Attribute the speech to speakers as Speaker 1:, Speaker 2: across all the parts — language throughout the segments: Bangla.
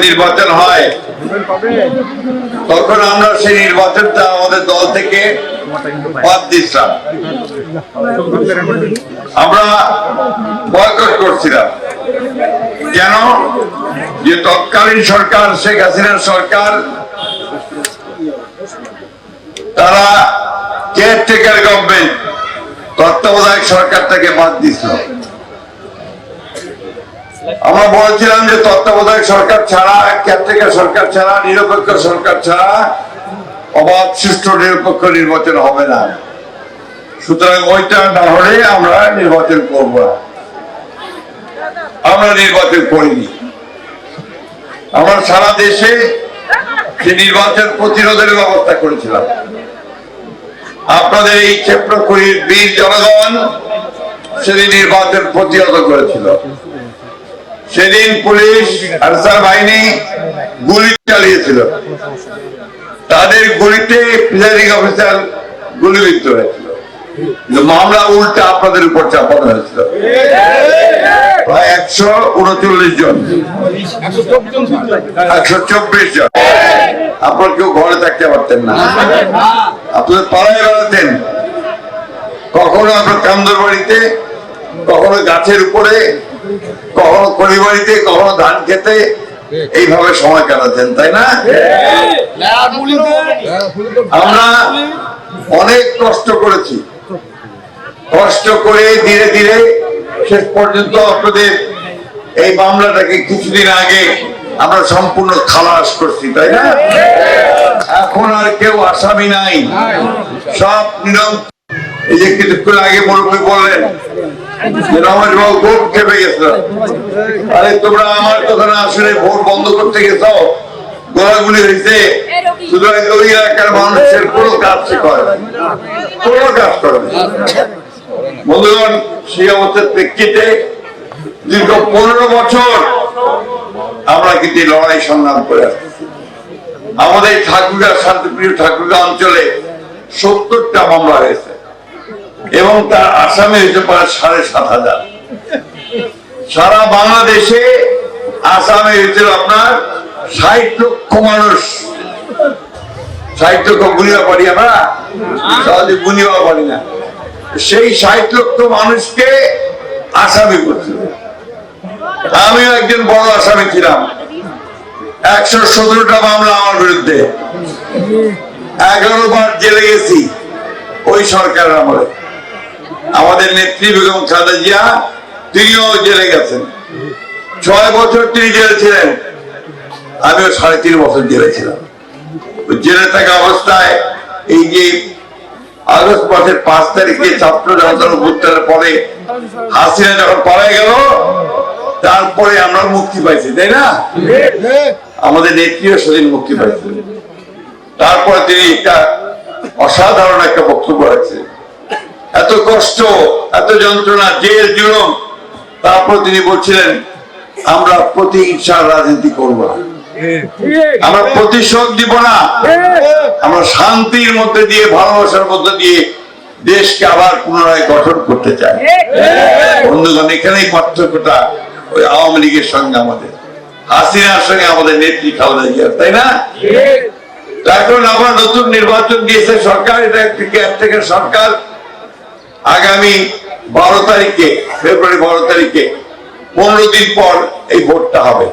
Speaker 1: নির্বাচন হয় তখন আমরা সেই নির্বাচনটা আমাদের দল থেকে বাদ দিচ্ছিলাম, আমরা বয়কট করছিলাম। কেন? যে তৎকালীন সরকার শেখ হাসিনার সরকার তারা কেয়ারটেকার গভর্নমেন্ট তত্ত্বাবধায়ক সরকারটাকে বাদ দিছিল। আমরা বলেছিলাম যে তত্ত্বাবধায়ক সরকার ছাড়া, কেয়ারটেকার সরকার ছাড়া, নিরপেক্ষ সরকার ছাড়া অবাধ সুষ্ঠু নিরপেক্ষ নির্বাচন হবে না। সুতরাং ওইটা না হলে আমরা নির্বাচন করব না। আমরা নির্বাচন করিনি। আমরা সারা দেশে যে নির্বাচন প্রতিরোধের ব্যবস্থা করেছিলাম। আপনাদের এই ক্ষেত্রপুরীর বীর জনগণ সেদিন নির্বাচন প্রতিহত করেছিল। সেদিন পুলিশ আনসার বাহিনী গুলি চালিয়েছিল, তাদের গুলিতে প্রিজাইডিং অফিসার গুলিবিদ্ধ হয়েছিল। মামলা উল্টা আপনাদের উপর চাপানো হয়েছিল। প্রায় 139 জন, 124 জন। আপনার কেউ ঘরে থাকতে পারতেন না, আপনাদের পাড়ায় বেড়াতেন। কখনো আপনার কান্দর বাড়িতে, কখনো গাছের উপরে, কখনো কড়ি বাড়িতে, কখনো ধান খেতে, এইভাবে সময় কাটাতেন, তাই না? আমরা অনেক কষ্ট করেছি, কষ্ট করে ধীরে ধীরে শেষ পর্যন্ত আপনাদের এই মামলাটাকে কিছুদিন আগে আমরা সম্পূর্ণ খালাস করছি, তাই না? এখন আর কেউ আসামি নাই, সব নিরঙ্কুশ। এই যে কিছুক্ষণ আগে মুরব্বী বললেন রমেশ বাবু ভোট খেপে গেছিল। আরে তোমরা আমার কথা না আসলে ভোট বন্ধ করতে গেছ, গোলাগুলি হয়েছে, সুতরাং ওই এলাকার মানুষের কোনো কাজ করে না, কোনো কাজ করে না। বন্ধুগণ, সেই অবস্থার প্রেক্ষিতে দীর্ঘ 15 বছর আমরা কিন্তু লড়াই সংগ্রাম করে আসছি। আমাদের ঠাকুরগাঁ, শান্তিপ্রিয় ঠাকুরগাঁ অঞ্চলে 70টা মামলা হয়েছে এবং তার আসামে হয়েছে প্রায় 7,500। সারা বাংলাদেশে আসামে হয়েছিল আপনার 60 লক্ষ মানুষ। 60 লক্ষ গুনিবা পারি আমরা, সহজে গুনিবা পারি না। সেই 60 লক্ষ মানুষকে আসামি করছিল। আমিও একজন বড় আসামি ছিলাম। 117টা মামলা আমার বিরুদ্ধে, 11 বার জেলে গেছি ওই সরকারের আমলে। আমাদের নেত্রী বেগম খালেদা জিয়া তিনিও জেলে গেছেন, 6 বছর তিনি জেলে ছিলেন, আমিও 3.5 বছর জেলে ছিলাম। জেলে থাকা অবস্থায় এই যে আগস্ট মাসের 5 তারিখে ছাত্র জনতার অভ্যুত্থানের পরে হাসিনা যখন পালিয়ে গেল, তারপরে আমরা মুক্তি পাইছি, তাই না? আমাদের নেত্রীও সেদিন মুক্তি পাইছে। তারপরে তিনি একটা অসাধারণ একটা বক্তব্য রাখছে, এত কষ্ট, এত যন্ত্রণা, জেল জুলুম, তারপর তিনি বলছিলেন আমরা প্রতিহিংসার রাজনীতি করব না, আমরা প্রতিশোধ দিব না, আমরা শান্তির মধ্যে দিয়ে, ভালোবাসার মধ্যে দিয়ে দেশকে আবার পুনরায় গঠন করতে চাই। বন্ধুগণ, এখানেই পার্থক্যটা ওই আওয়ামী লীগের সঙ্গে আমাদের, হাসিনার সঙ্গে আমাদের নেত্রী খালেদা জিয়া, তাই না? এখন আবার নতুন নির্বাচন দিয়েছে সরকার, এটা একটি কেয়ারটেকার সরকার। আগামী 12 তারিখে, ফেব্রুয়ারি 12 তারিখে 15 দিন পর এই ভোটটা হবে।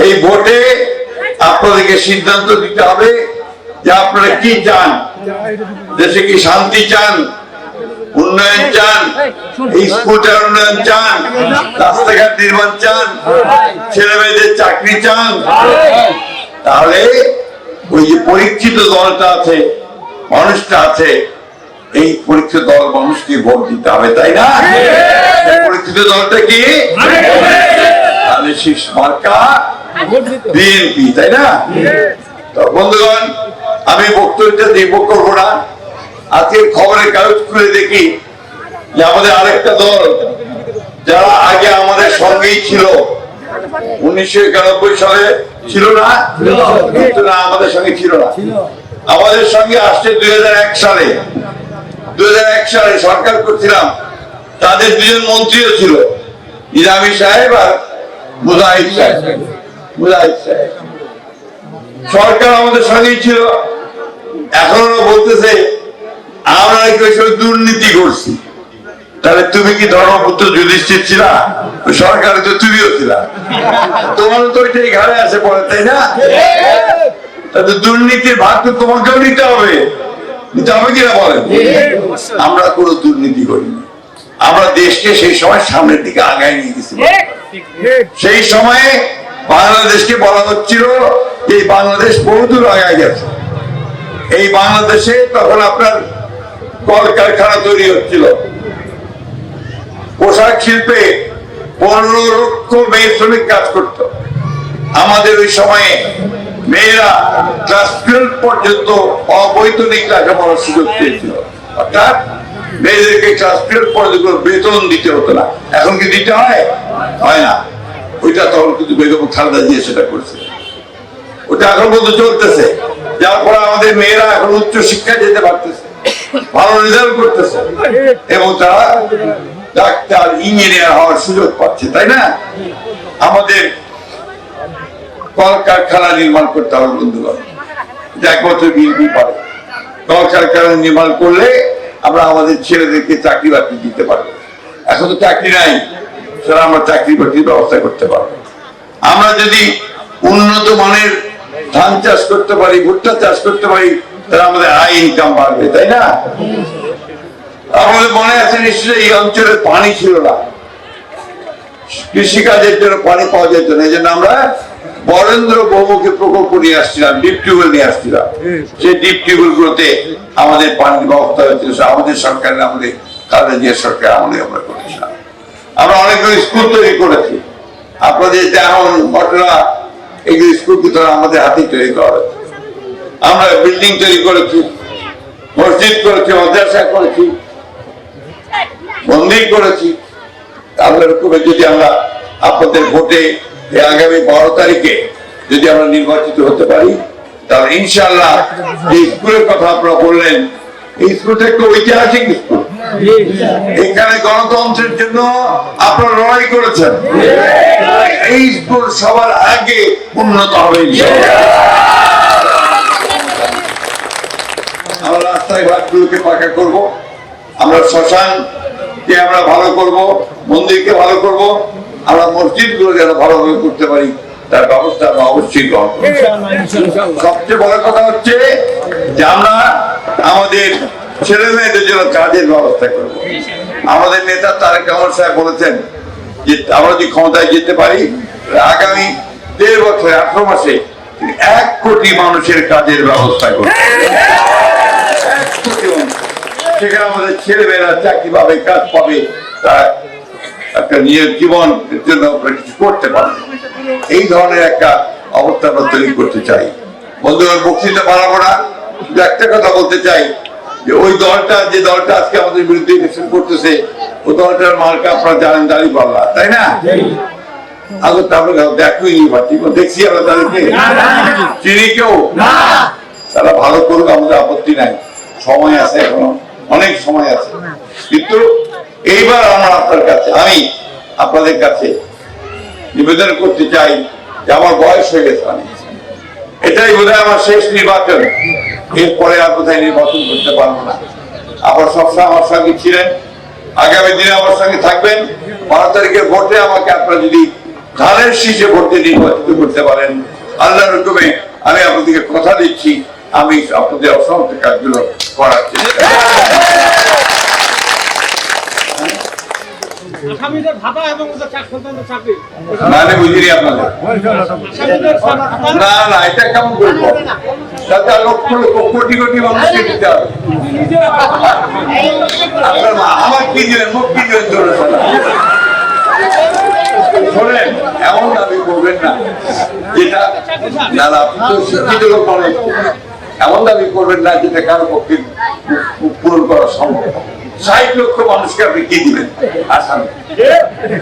Speaker 1: এই ভোটে আপনাদেরকে সিদ্ধান্ত দিতে হবে যে আপনারা কি চান। দেশে কি শান্তি চান, উন্নয়ন চান, স্কুলের উন্নয়ন চান, রাস্তাঘাট নির্মাণ চান, ছেলে মেয়েদের চাকরি চান? তাহলে ওই যে পরীক্ষিত দলটা আছে, মানুষটা আছে, এই পরীক্ষিত দল মানুষকে ভোট দিতে হবে, তাই না? পরীক্ষিত দলটা কি? শীর্ষ মার্কা বিএনপি, তাই না? তো বন্ধুগণ, আমি বক্তব্যটা দিব করবো না। আজকে খবরের কাগজ খুলে দেখি যে আমাদের আরেকটা দল, যারা আগে আমাদের সঙ্গেই ছিল, 1991 সালে ছিল না, আমাদের সঙ্গে ছিল না, আমাদের সঙ্গে আসছে 2001 সালে। 2001 সালে সরকার করছিলাম, তাদের 2জন মন্ত্রীও ছিল, ইরামি সাহেব আর মুজাহিদ সাহেব। বুঝাইছে সরকার আমাদের সঙ্গেই ছিল, এখনো বলতেছে আমরা নাকি ওই সময় দুর্নীতি করছি। তাহলে তুমি কি ধর্মপুত্র যুধিষ্ঠির ছিলা? সরকারে তো তুমিও ছিলা, তোমার তো ওইটাই ঘাড়ে আসে পড়ে, তাই না? তাহলে দুর্নীতির ভাগ তো তোমাকেও নিতে হবে, নিতে হবে কিনা বলেন? আমরা কোনো দুর্নীতি করিনি, আমরা দেশকে সেই সময় সামনের দিকে আগায় নিয়ে গেছি। সেই সময়ে বাংলাদেশকে বলা হচ্ছিল যে বাংলাদেশ বহুদূর আগায় গেছে। এই বাংলাদেশে তখন আপনার কলকারখানা তৈরি হচ্ছিল, পোশাক শিল্পে 15 লক্ষ মেয়ে শ্রমিক কাজ করত। আমাদের ওই সময়ে মেয়েরা ক্লাস 12 পর্যন্ত অবৈতনিক লেখাপড়ার সুযোগ পেয়েছিল, অর্থাৎ মেয়েদেরকে ক্লাস 12 পর্যন্ত বেতন দিতে হতো না। এখন কি দিতে হয়? হয় না। ওইটা তখন কিন্তু বেগম খালেদা জিয়া সেটা করছে, ওটা এখন পর্যন্ত চলতেছে, যার ফলে আমাদের মেয়েরা এখন উচ্চ শিক্ষায় যেতে পারতেছে, ভালো রেজাল্ট করতেছে এবং তারা ডাক্তার ইঞ্জিনিয়ার হওয়ার সুযোগ পাচ্ছে, তাই না? আমাদের কলকারখানা নির্মাণ করতে হবে বন্ধুগণ, একমাত্র বিএনপি পারে। কলকারখানা নির্মাণ করলে আমরা আমাদের ছেলেদেরকে চাকরি বাকরি দিতে পারবো। এখন তো চাকরি নাই, সেটা আমরা চাকরি বাকরির ব্যবস্থা করতে পারবো। আমরা যদি উন্নত মানের ধান চাষ করতে পারি, ভুট্টা চাষ করতে পারি, তাহলে আমাদের আয় ইনকাম বাড়বে, তাই না? আমাদের মনে আছে নিশ্চয়ই এই অঞ্চলে পানি ছিল না, কৃষিকাজের জন্য পানি পাওয়া যেত না, এই জন্য আমরা বরেন্দ্র বহুমুখী প্রকল্প নিয়ে আসছিলাম, ডিপ টিউবওয়েল নিয়ে আসছিলাম। সেই ডিপ টিউবওয়েল গুলোতে আমাদের পানির ব্যবস্থা হয়েছিল, আমাদের সরকারের আমাদের খালেদা জিয়ার সরকার আমাদের আমরা করেছিলাম। আমরা অনেকগুলো স্কুল তৈরি করেছি, আপনাদের যেমন ঘটনা এগুলো স্কুল কিন্তু আমাদের হাতে তৈরি করা হয়েছে। আমরা বিল্ডিং তৈরি করেছি, মসজিদ করেছি, মাদ্রাসা করেছি, মন্দির করেছি। আপনার যদি আমরা আপনাদের ভোটে আগামী 12 তারিখে যদি আমরা নির্বাচিত হতে পারি, তাহলে ইনশাআল্লাহ যে স্কুলের কথা আপনারা বললেন, এই স্কুলটা একটা ঐতিহাসিক স্কুল। এখানে গণতন্ত্রের জন্য আপনারা লড়াই করেছেন, এই স্কুল সবার আগে উন্নত হবে। আমরা রাস্তায় ঘাটগুলোকে পাকা করব, আমরা শ্মশানকে আমরা ভালো করব, মন্দিরকে ভালো করব, আমরা মসজিদ গুলো যেন ভালোভাবে করতে পারি তার ব্যবস্থা আমরা অবশ্যই গ্রহণ করব। সবচেয়ে বড় কথা হচ্ছে যে আমরা আমাদের ছেলে মেয়েদের জন্য কাজের ব্যবস্থা করব। আমাদের নেতা তারেক রহমান সাহেব বলেছেন যে আমরা যদি ক্ষমতায় যেতে পারি, আগামী 1.5 বছর 18 মাসে 1 কোটি মানুষের কাজের ব্যবস্থা করব। 1 কোটি মানুষ, সেখানে আমাদের ছেলে মেয়েরা চাকরি পাবে, কাজ পাবে, তারা একটা নিজের জীবনের জন্য কিছু করতে পারবে। এই ধরনের একটা অবস্থা আমরা তৈরি করতে চাই। বন্ধুগণ, বক্তৃতা বাড়াবো না, শুধু একটা কথা বলতে চাই যে ওই দলটা, যে দলটা আজকে আমাদের বিরুদ্ধে ইলেকশন করতেছে, ওই দলটার মার্কা আপনারা জানেন দাঁড়িপাল্লা, তাই না? আগে তো আমরা দেখই দেখছি, আমরা তাদেরকে চিনি কেউ, তারা ভালো করুক, আমাদের আপত্তি নাই, সময় আছে, এখনো অনেক সময় আছে। কিন্তু এইবার আমরা আপনার কাছে, আমি আপনাদের কাছে নিবেদন করতে চাই যে আমার বয়স হয়ে গেছে, এটাই বোধহয় আমার শেষ নির্বাচন, এরপরে আর কোথায় নির্বাচন করতে পারবো না। আপনারা সবসময় আমার সঙ্গে ছিলেন, আগামী দিনে আমার সঙ্গে থাকবেন। 12 তারিখের ভোটে আমাকে আপনারা যদি ধানের শীষে ভোটে নির্বাচিত করতে পারেন, আল্লাহর হুকুমে আমি আপনাদেরকে কথা দিচ্ছি, আমি আপনাদের অসংখ্য কাজগুলো করার চেষ্টা মানে বুঝিনি আপনাদের। না না, এটা কেমন করবো? লক্ষ লক্ষ কোটি কোটি মানুষকে দিতে হবে। আমার কি দিলেন, মুখ কি দিলেন? শোনেন, এমন দাবি করবেন না যেটা, না না, আপনি তো শিক্ষিত লোক মানুষ, এমন দাবি করবেন না যেটা কারো পক্ষে পূরণ করা সম্ভব। 60 লক্ষ মানুষকে আপনি কি দিবেন? আসাম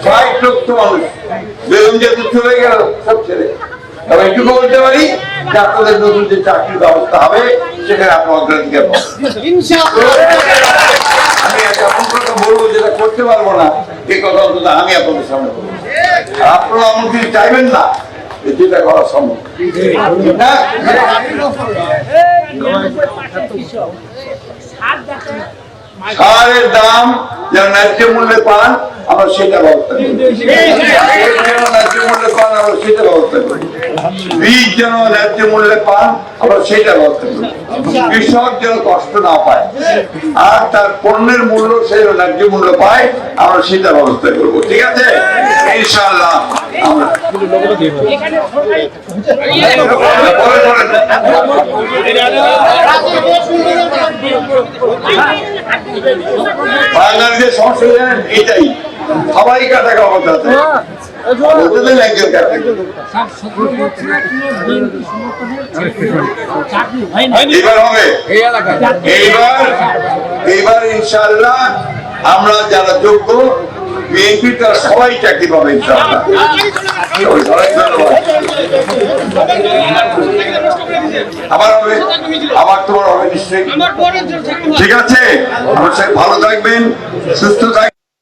Speaker 1: 60 লক্ষ মানুষ, বেগম যেহেতু চলে গেল সব ছেড়ে, তবে এটুকু বলতে পারি যে আপনাদের নতুন যে চাকরির ব্যবস্থা হবে সেখানে আপনার অগ্রাধিকার পাবেন। আমি একটা কথা বলবো যেটা করতে পারবো না, এই কথা অন্তত আমি আপনাদের সামনে বলবো। আপনারা এমন কিছু চাইবেন না যেটা করা সম্ভব না? সারের দাম যেন ন্যায্য মূল্যে পান আমরা সেটা ব্যবস্থা করি, ন্যায্য মূল্যে পান আমরা সেটা ব্যবস্থা করি, বীজ যেন ন্যায্য মূল্যে পান আমরা সেটা ব্যবস্থা করি, কৃষক যেন কষ্ট না পায় আর তার পণ্যের মূল্য সে ন্যায্য মূল্য পায় আমরা সেটা ব্যবস্থা করবো। ঠিক আছে, ইনশাআল্লাহ। আমরা বাংলাদেশের সমস্যা জানেন এটাই, সবাই কাটা ক্ষমতা আছে, একজন কাটা। এবার হবে, এইবার ইনশাআল্লাহ আমরা যারা যোগ্য বিএনপি তারা সবাই চাকরি পাবে ইনশাআল্লাহ। আবার তোমার হবে নিশ্চয়ই। ঠিক আছে, ভালো থাকবেন, সুস্থ থাকবেন।